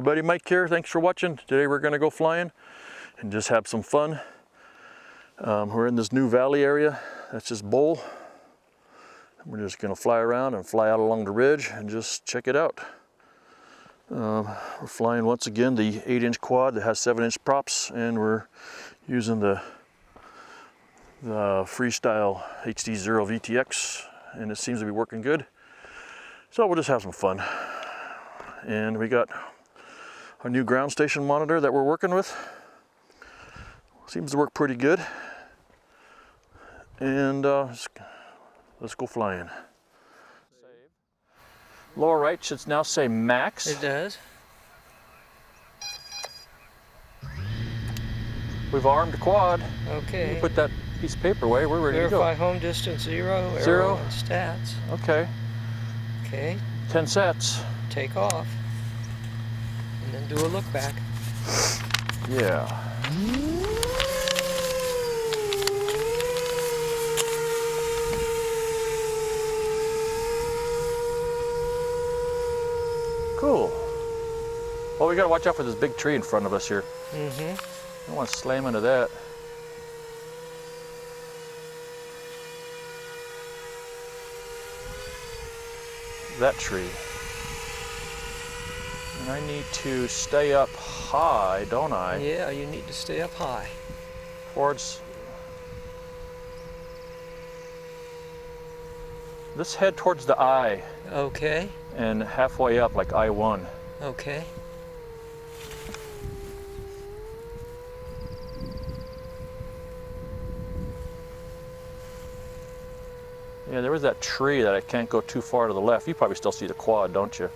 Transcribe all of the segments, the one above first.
everybody, Mike here. Thanks for watching. Today we're going to go flying and just have some fun. We're in this new valley area. That's just bowl. We're just going to fly around and fly out along the ridge and just check it out. We're flying once again the 8-inch quad that has 7-inch props, and we're using the Freestyle HD-ZeroTX, and it seems to be working good. So we'll just have some fun. And we got our new ground station monitor that we're working with. Seems to work pretty good. And let's go flying. Lower right should now say max. It does. We've armed the quad. Okay. You put that piece of paper away. We're ready to go. Verify home distance 0, Zero. arrow and stats. Okay. Okay. 10 sets. Take off. And then do a look back. Yeah. Cool. Well, we gotta watch out for this big tree in front of us here. Mm-hmm. Don't want to slam into that. That tree. And I need to stay up high, don't I? Yeah, you need to stay up high. Towards. Let's head towards the eye. Okay. And halfway up, like I-1. Okay. Yeah, there was that tree that I can't go too far to the left. You probably still see the quad, don't you?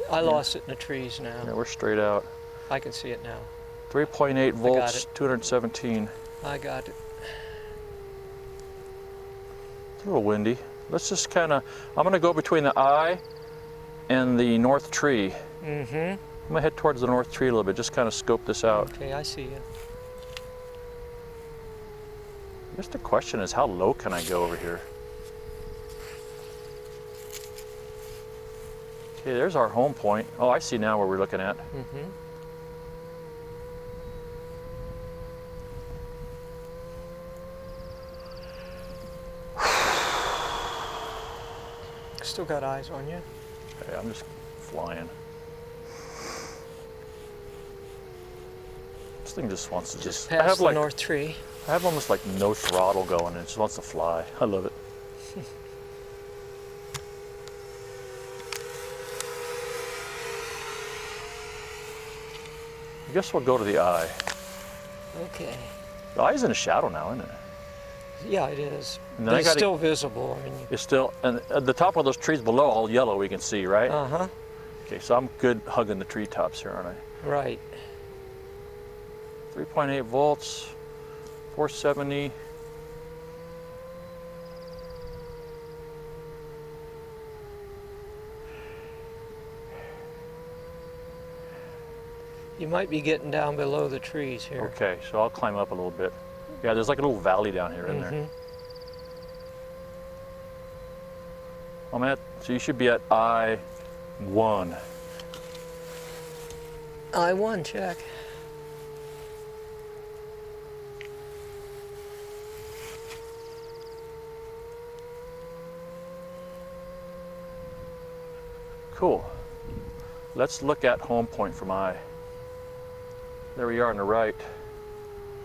I lost it in the trees now. Yeah, we're straight out. I can see it now. 3.8 volts, 217. I got it. It's a little windy. Let's just kind of, I'm going to go between the eye and the north tree. Mm-hmm. I'm going to head towards the north tree a little bit, just kind of scope this out. Okay, I see you. I guess the question is, how low can I go over here? Okay, there's our home point. Oh, I see now where we're looking at. Mm-hmm. Still got eyes on you. Okay, I'm just flying. This thing just wants to just Past the north tree. I have almost like no throttle going, and it just wants to fly. I love it. I guess we'll go to the eye. Okay. The eye's in a shadow now, isn't it? Yeah, it is. And But then it's still visible. I mean, it's still, and at the top of those trees below, all yellow we can see, right? uh-huh. Okay, so I'm good hugging the treetops here, aren't I? Right. 3.8 volts, 470. You might be getting down below the trees here. Okay, so I'll climb up a little bit. Yeah, there's like a little valley down here in there. I'm at, so you should be at I-1. I-1, check. Cool. Let's look at home point from I. There we are on the right.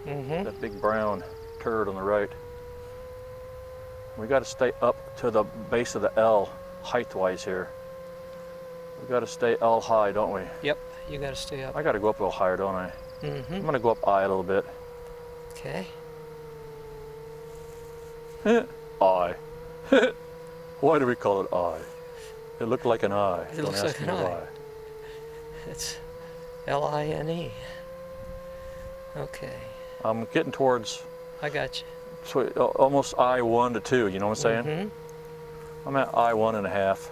Mm-hmm. That big brown turd on the right. We got to stay up to the base of the L height-wise here. We got to stay L high, don't we? Yep, you got to stay up. I got to go up a little higher, don't I? Mm-hmm. I'm going to go up I a little bit. Okay. I. Why do we call it I? It looked like an eye. It looks like an eye. It's L-I-N-E. Okay. I'm getting towards. I got you. So almost I-1 to 2. You know what I'm saying? Mm-hmm. I'm at I-1.5.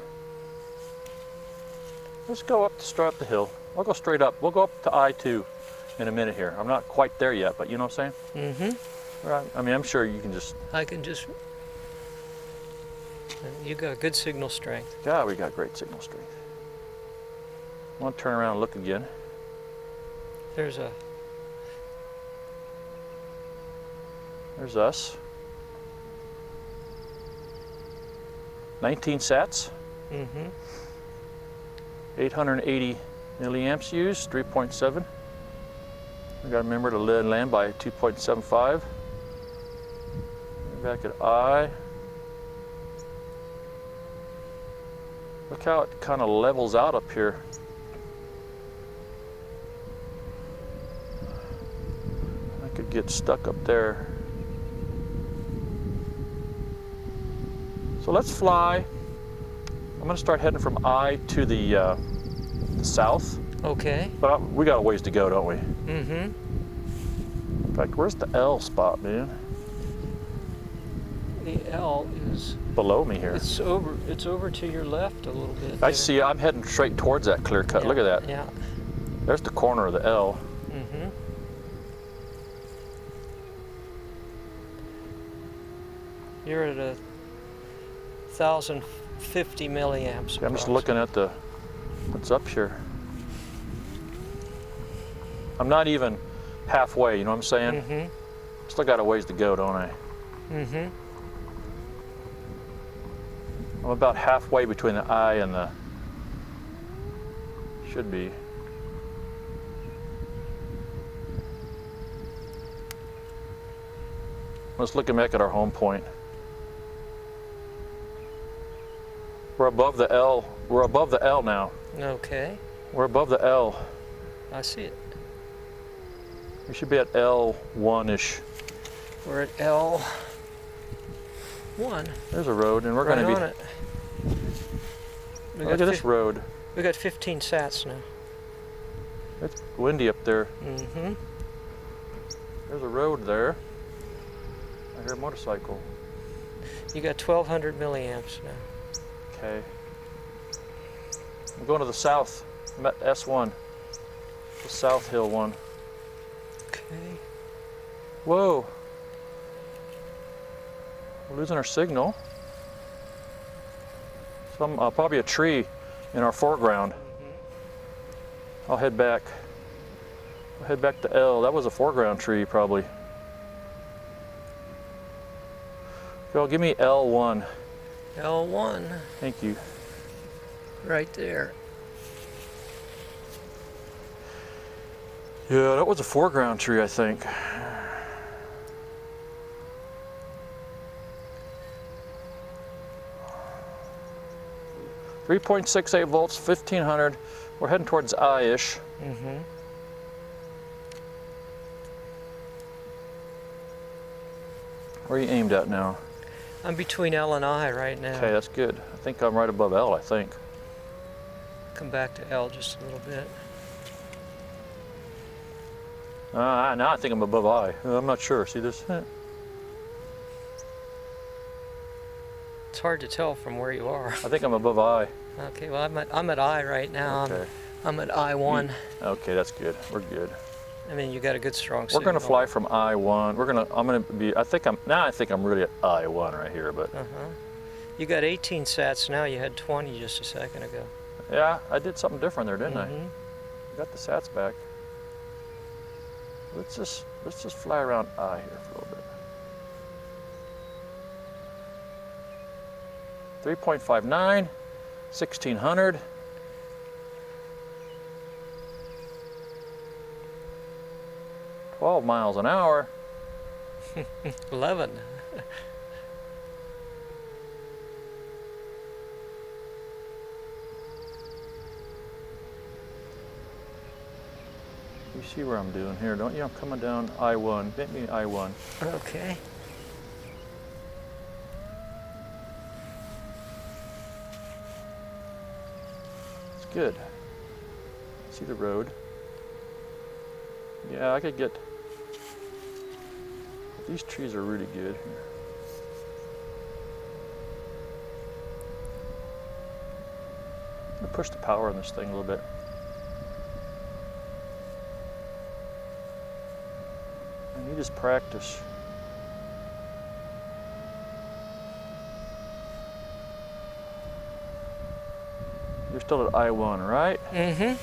Let's go up, straight up the hill. I'll go straight up. We'll go up to I-2 in a minute here. I'm not quite there yet, but you know what I'm saying? Mm-hmm. Right. I mean, I'm sure you can just. I can just. You got good signal strength. God, we got great signal strength. I want to turn around and look again. There's us. 19 sats. 880 milliamps used, 3.7. I got to remember to land by 2.75. Back at I. Look how it kind of levels out up here. I could get stuck up there. So let's fly. I'm going to start heading from I to the south. okay. But we got a ways to go, don't we? Mm-hmm. In fact, where's the L spot, man? The L is Below me here. it's over to your left a little bit. I there. see. I'm heading straight towards that clear cut. Yeah, Look at that. Yeah. There's the corner of the L. Mm-hmm. You're at 1,050 milliamps. I'm just looking at what's up here. I'm not even halfway, you know what I'm saying? Mm-hmm. Still got a ways to go, don't I? Mm-hmm. I'm about halfway between the I and the, should be. Let's look back at our home point. We're above the L. We're above the L now. Okay. We're above the L. I see it. We should be at L1-ish. We're at L1. There's a road, and we're Right going to on be. it. We Look got at this road. We got 15 sats now. It's windy up there. Mm-hmm. There's a road there. I hear a motorcycle. You got 1,200 milliamps now. Okay. I'm going to the south. I'm at S1. The South Hill one. Okay. Whoa. We're losing our signal. Some probably a tree in our foreground. I'll head back. I'll head back to L. That was a foreground tree probably. Girl, give me L1. L1, Thank you. right there. Yeah, that was a foreground tree, I think. .68 volts, 1500. We're heading towards I-ish. Mm-hmm. Where are you aimed at now? I'm between L and I right now. Okay, that's good. I think I'm right above L, I think. Come back to L just a little bit. Now I think I'm above I. I'm not sure. See this? It's hard to tell from where you are. I think I'm above I. Okay, well I'm at I right now. Okay. I'm at I1. Okay, that's good. We're good. I mean, you got a good strong We're signal. gonna fly from I1. I'm gonna be. I think I'm really at I1 right here, but You got 18 sats now. You had 20 just a second ago. yeah, I did something different there, didn't I? Mhm. Got the sats back. Let's just fly around I here for a little bit. 3.59, 1600. 12 miles an hour. 11. You see where I'm doing here, don't you? I'm coming down I-1. Make me I-1. Okay. It's good. See the road? Yeah, I could get. These trees are really good here. I'm gonna push the power on this thing a little bit. And you just practice. still at I1, right? Mm-hmm.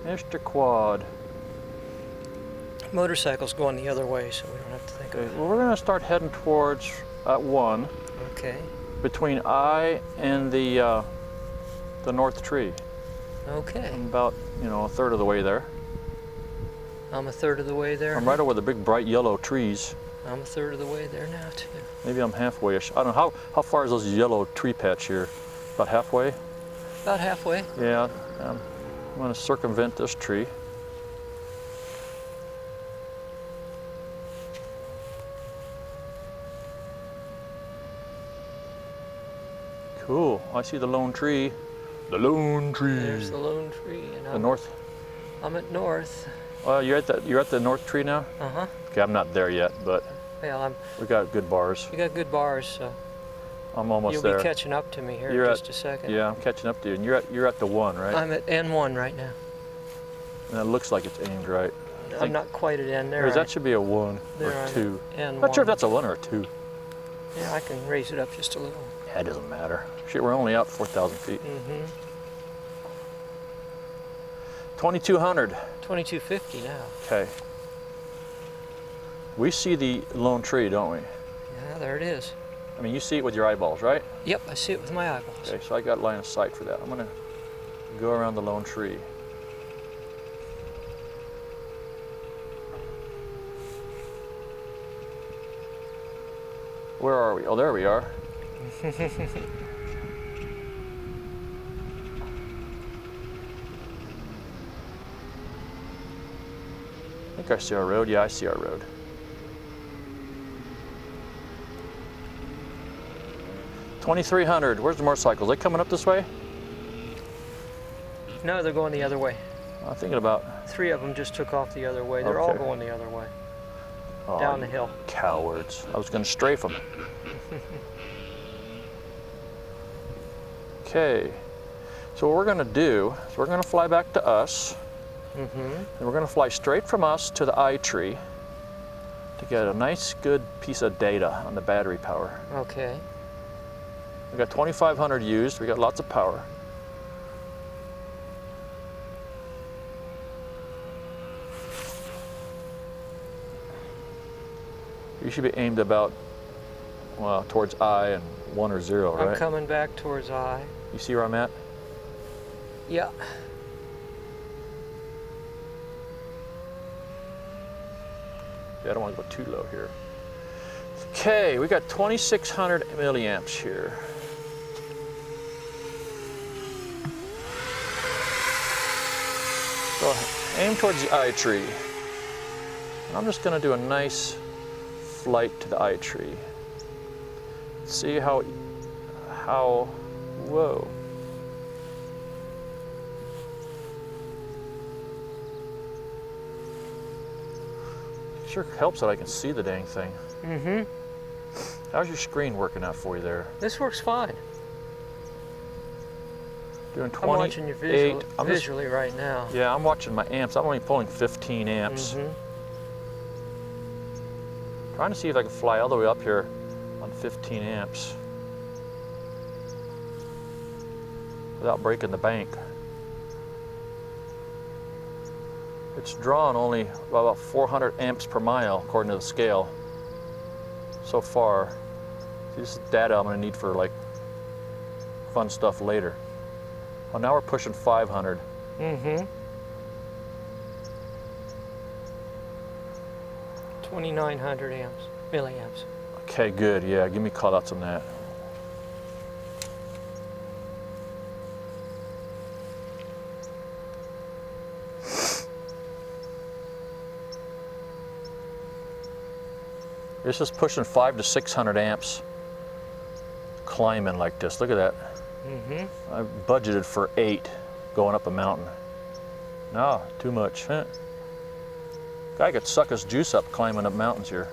Mr. Quad. Motorcycle's going the other way, so we don't have to think Okay, of it. well, we're going to start heading towards at 1 Okay. between I and the north tree. Okay. I'm about, you know, a third of the way there. I'm a third of the way there. I'm right over the big bright yellow trees. I'm a third of the way there now, too. Maybe I'm halfway-ish. I don't know, how far is those yellow tree patch here? About halfway? About halfway. Yeah, I'm going to circumvent this tree. Cool, I see the lone tree. The lone tree. There's the lone tree. And The north. I'm at north. You're at the north tree now? Uh-huh. Okay, I'm not there yet, but Well, we got good bars. you got good bars, so I'm almost you'll there. be catching up to me here You're in at- just a second. Yeah, I'm catching up to you, and you're at the 1, right? I'm at N1 right now. And it looks like it's aimed right. I'm not quite at N there. That should be a 1 there or I'm 2. at N1. Not sure if that's a 1 or a 2. Yeah, I can raise it up just a little. Yeah, it doesn't matter. Shit, we're only out 4,000 feet. Mm-hmm. 2,200. 2250 now. Okay. We see the lone tree, don't we? Yeah, there it is. I mean, you see it with your eyeballs, right? Yep, I see it with my eyeballs. Okay, so I got line of sight for that. I'm gonna go around the lone tree. Where are we? Oh, there we are. I think I see our road. Yeah, I see our road. $2,300. Where's the motorcycles? They coming up this way? No, they're going the other way. I'm thinking about 3 of them just took off the other way. They're all Okay. going the other way. oh, Down the you hill. Cowards. I was going to strafe them. Okay. So what we're going to do is we're going to fly back to us. Mm-hmm. And we're going to fly straight from us to the eye tree to get a nice, good piece of data on the battery power. Okay. We got 2,500 used. We got lots of power. You should be aimed about, well, towards I and 1 or 0, right? I'm coming back towards I. You see where I'm at? Yeah. Yeah, I don't want to go too low here. Okay, we got 2,600 milliamps here. So aim towards the eye tree. And I'm just going to do a nice flight to the eye tree. See how, whoa. Sure helps that I can see the dang thing. Mm-hmm. How's your screen working out for you there? This works fine. Doing 28. I'm watching your visually right now. Yeah, I'm watching my amps. I'm only pulling 15 amps. Mm-hmm. Trying to see if I can fly all the way up here on 15 amps without breaking the bank. It's drawn only about 400 amps per mile according to the scale so far. See, this is data I'm going to need for like fun stuff later. Well, now we're pushing 500. Mm-hmm. 2,900 amps, milliamps. Okay, good. Yeah, give me call outs on that. This is pushing 500 to 600 amps climbing like this. Look at that. Mm-hmm. I budgeted for 8 going up a mountain. No, too much. Huh? Guy could suck his juice up climbing up mountains here.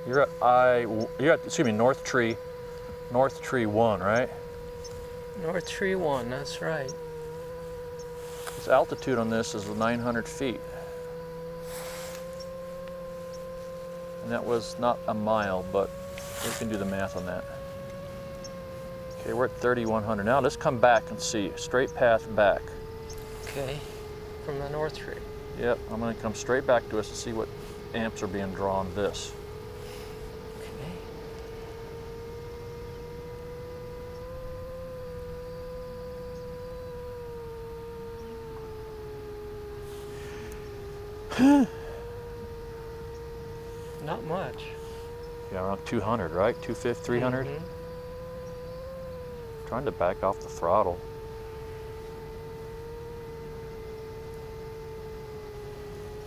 You're at excuse me, North Tree 1, right? North Tree 1, that's right. This altitude on this is 900 feet. And that was not a mile, but we can do the math on that. Okay, we're at 3,100. Now let's come back and see. Straight path back. Okay, from the north tree. Yep, I'm gonna come straight back to us and see what amps are being drawn this. Okay. Not much. Yeah, around 200, right? 250, 300? Mm-hmm. Trying to back off the throttle.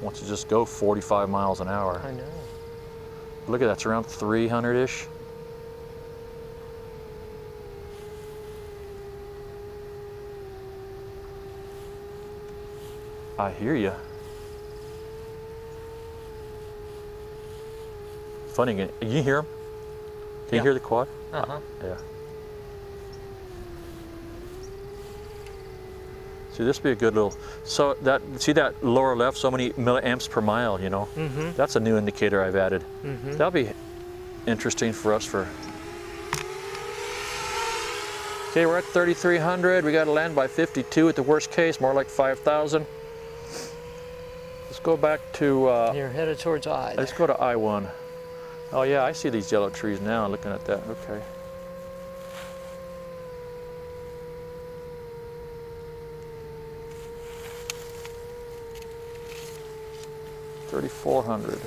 Wants to just go 45 miles an hour. I know. Look at that, it's around 300-ish. I hear you. Funny, can you hear him? Can you hear the quad? Uh-huh. Yeah. See, this would be a good little, so that, see that lower left, so many milliamps per mile, you know? Mm-hmm. That's a new indicator I've added. Mm-hmm. That'll be interesting for us for, okay, we're at 3,300. We got to land by 52 at the worst case, more like 5,000. Let's go back to, You're headed towards I. let's go to I-1. Oh yeah, I see these yellow trees now, looking at that, okay. $3,400.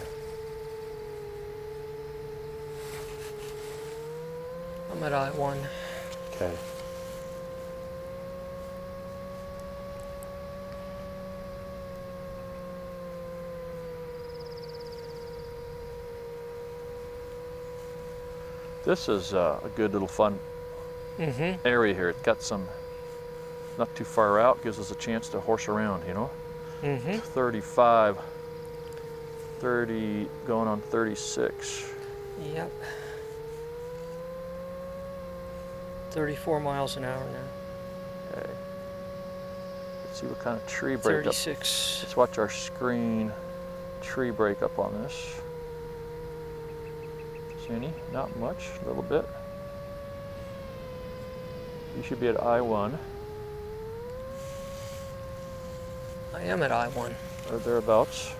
I'm at I-1. Okay. This is a good little fun area here. It's got some, not too far out, gives us a chance to horse around, you know? 35, 30, going on 36. Yep. 34 miles an hour now. Okay. Let's see what kind of tree breakup. 36. Let's watch our screen. Tree breakup on this. See any? Not much, a little bit. You should be at I-1. I am at I-1. Or thereabouts.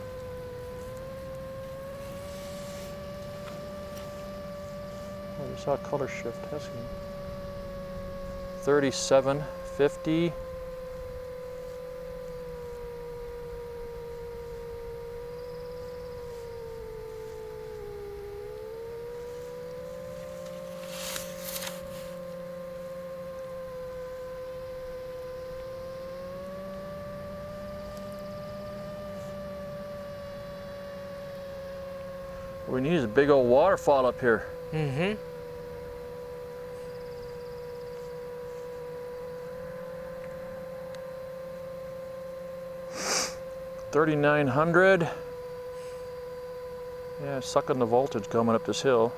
Oh, you saw a color shift. That's good. 3750. We need a big old waterfall up here. 3,900. Yeah, sucking the voltage coming up this hill.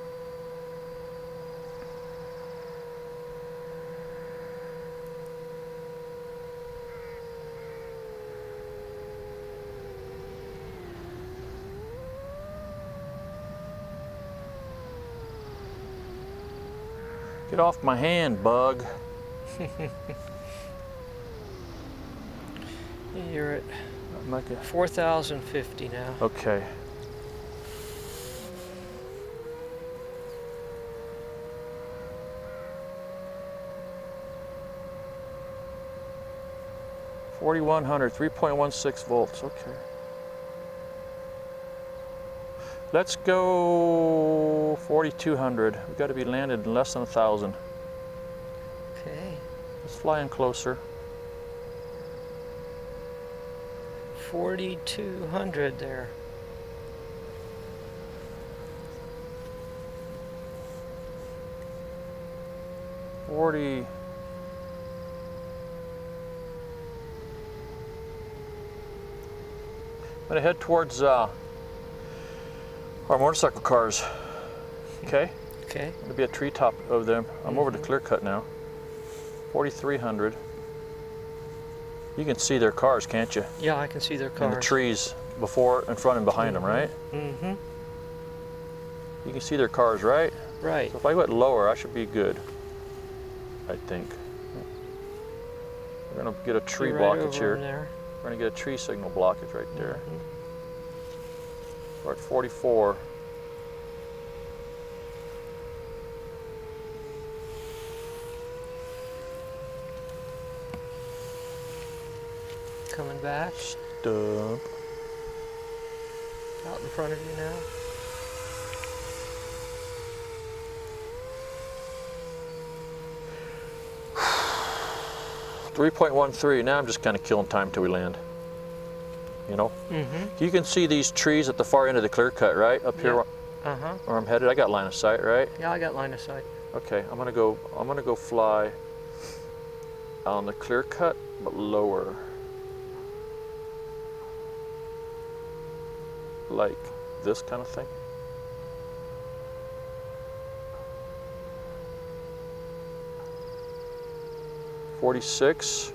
Get off my hand, bug. You're at Like a, 4,050 now. okay. $4,100, 3.16 volts, okay. Let's go 4,200. We've got to be landed in less than 1,000. Okay. Let's fly in closer. 4,200 there. I'm gonna head towards our motorcycle cars. Okay? Okay. I'm gonna be a treetop over there. I'm over to clear cut now. 4,300. You can see their cars, can't you? Yeah, I can see their cars. And the trees before, in front and behind them, right? Mm-hmm. You can see their cars, right? Right. So if I went lower, I should be good, I think. We're gonna get a tree blockage here. There. We're gonna get a tree signal blockage right there. We're at 44. Coming back. Stop. Out in front of you now. .13. Now I'm just kind of killing time till we land. You know? You can see these trees at the far end of the clear cut, right? Up here where I'm headed. I got line of sight, right? Yeah, I got line of sight. Okay, I'm gonna go fly on the clear cut, but lower. Like this kind of thing. .46.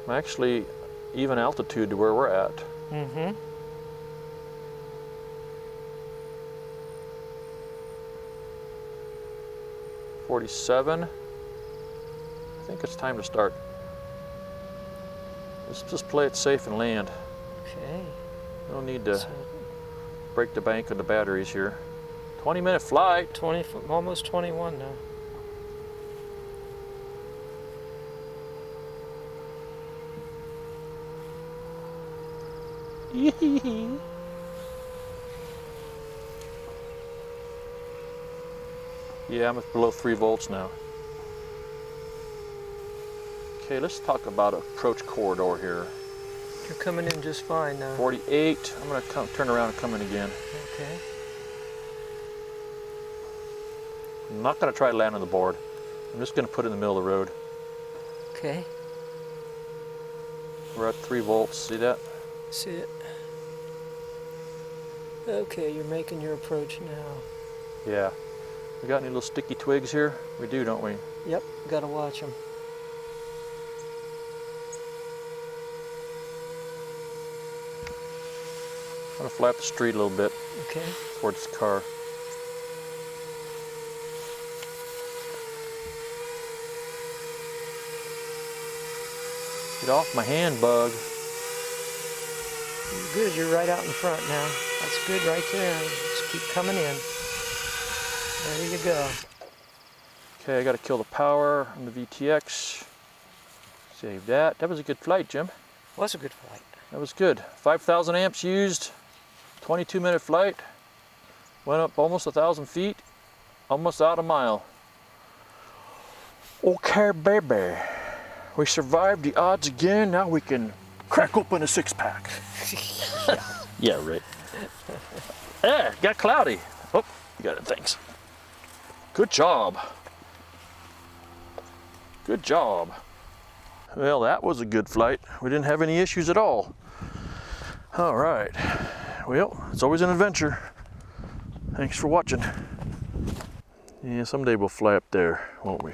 I'm actually even altitude to where we're at. 47. I think it's time to start. Let's just play it safe and land. Okay. No need to break the bank of the batteries here. 20-minute flight. Almost 21 now. Yeah, I'm at below 3 volts now. Okay, let's talk about approach corridor here. You're coming in just fine now. 48. I'm gonna turn around and come in again. Okay. I'm not gonna try to land on the board. I'm just gonna put it in the middle of the road. Okay. We're at 3 volts. See that? See it. Okay, you're making your approach now. Yeah. We got any little sticky twigs here? We do, don't we? Yep, gotta watch them. I'm gonna fly up the street a little bit. Okay. Towards the car. Get off my hand, bug. You're good, you're right out in front now. That's good right there. Just keep coming in. There you go. Okay, I gotta kill the power on the VTX. Save that. That was a good flight, Jim. Was a good flight. That was good. 5,000 amps used. 22-minute flight. Went up almost 1,000 feet. Almost out a mile. Okay, baby. We survived the odds again. Now we can crack open a 6-pack. Yeah, right. Yeah, got cloudy. Oh, you got it, thanks. Good job. Good job. Well, that was a good flight. We didn't have any issues at all. All right. Well, it's always an adventure. Thanks for watching. Yeah, someday we'll fly up there, won't we?